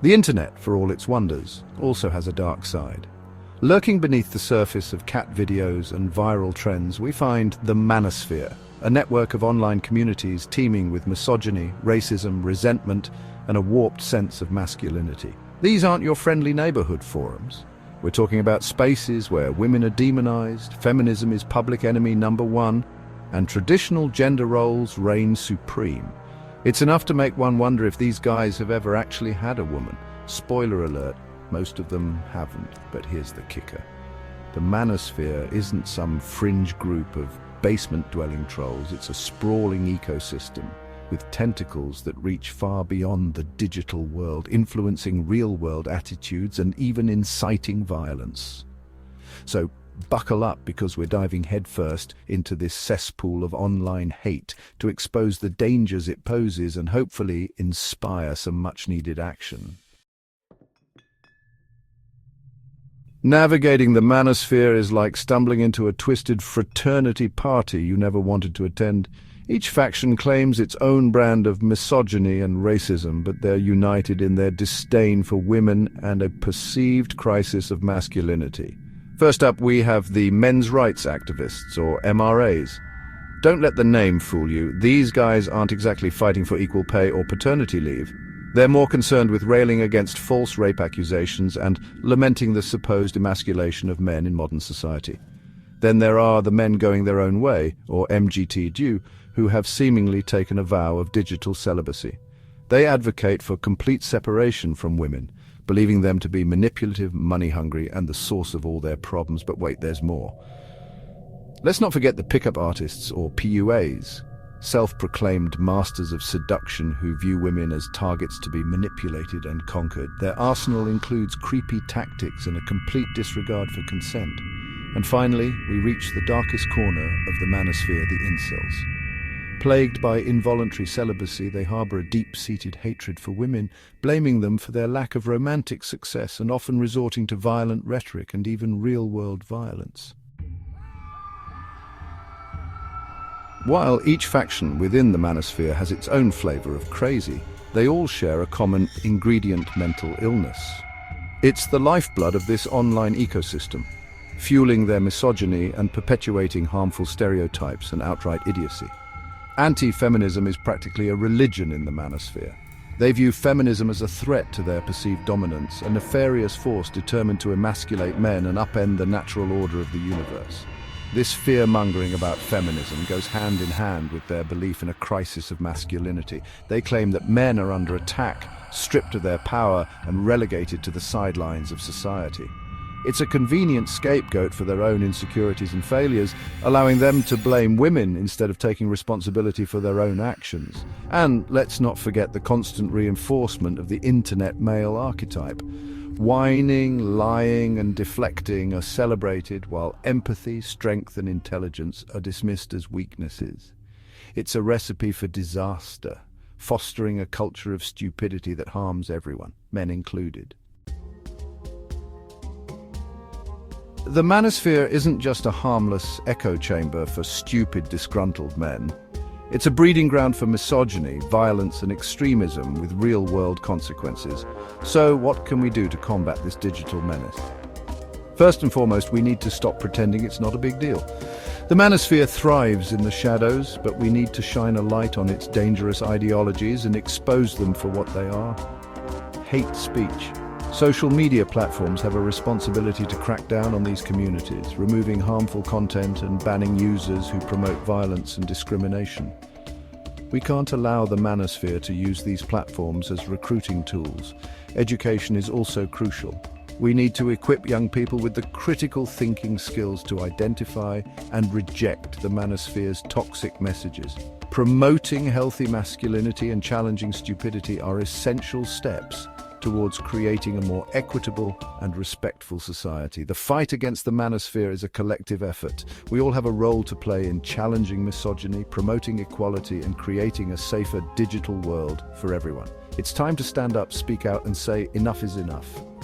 The internet, for all its wonders, also has a dark side. Lurking beneath the surface of cat videos and viral trends, we find the Manosphere, a network of online communities teeming with misogyny, racism, resentment, and a warped sense of masculinity. These aren't your friendly neighborhood forums. We're talking about spaces where women are demonized, feminism is public enemy number one, and traditional gender roles reign supreme. It's enough to make one wonder if these guys have ever actually had a woman. Spoiler alert, most of them haven't, but here's the kicker. The Manosphere isn't some fringe group of basement-dwelling trolls, it's a sprawling ecosystem with tentacles that reach far beyond the digital world, influencing real-world attitudes and even inciting violence. So buckle up, because we're diving headfirst into this cesspool of online hate to expose the dangers it poses and hopefully inspire some much-needed action. Navigating the Manosphere is like stumbling into a twisted fraternity party you never wanted to attend. Each faction claims its own brand of misogyny and racism, but they're united in their disdain for women and a perceived crisis of masculinity. First up, we have the men's rights activists, or MRAs. Don't let the name fool you. These guys aren't exactly fighting for equal pay or paternity leave. They're more concerned with railing against false rape accusations and lamenting the supposed emasculation of men in modern society. Then there are the men going their own way, or MGTQ, who have seemingly taken a vow of digital celibacy. They advocate for complete separation from women, believing them to be manipulative, money-hungry, and the source of all their problems. But wait, there's more. Let's not forget the pickup artists, or PUAs, self-proclaimed masters of seduction who view women as targets to be manipulated and conquered. Their arsenal includes creepy tactics and a complete disregard for consent. And finally, we reach the darkest corner of the Manosphere, the incels. Plagued by involuntary celibacy, they harbor a deep-seated hatred for women, blaming them for their lack of romantic success and often resorting to violent rhetoric and even real-world violence. While each faction within the Manosphere has its own flavor of crazy, they all share a common ingredient: mental illness. It's the lifeblood of this online ecosystem, fueling their misogyny and perpetuating harmful stereotypes and outright idiocy. Anti-feminism is practically a religion in the Manosphere. They view feminism as a threat to their perceived dominance, a nefarious force determined to emasculate men and upend the natural order of the universe. This fear-mongering about feminism goes hand in hand with their belief in a crisis of masculinity. They claim that men are under attack, stripped of their power, and relegated to the sidelines of society. It's a convenient scapegoat for their own insecurities and failures, allowing them to blame women instead of taking responsibility for their own actions. And let's not forget the constant reinforcement of the internet male archetype. Whining, lying, and deflecting are celebrated, while empathy, strength, and intelligence are dismissed as weaknesses. It's a recipe for disaster, fostering a culture of stupidity that harms everyone, men included. The Manosphere isn't just a harmless echo chamber for stupid, disgruntled men. It's a breeding ground for misogyny, violence, and extremism with real-world consequences. So what can we do to combat this digital menace? First and foremost, we need to stop pretending it's not a big deal. The Manosphere thrives in the shadows, but we need to shine a light on its dangerous ideologies and expose them for what they are: hate speech. Social media platforms have a responsibility to crack down on these communities, removing harmful content and banning users who promote violence and discrimination. We can't allow the Manosphere to use these platforms as recruiting tools. Education is also crucial. We need to equip young people with the critical thinking skills to identify and reject the Manosphere's toxic messages. Promoting healthy masculinity and challenging stupidity are essential steps towards creating a more equitable and respectful society. The fight against the Manosphere is a collective effort. We all have a role to play in challenging misogyny, promoting equality, and creating a safer digital world for everyone. It's time to stand up, speak out, and say enough is enough.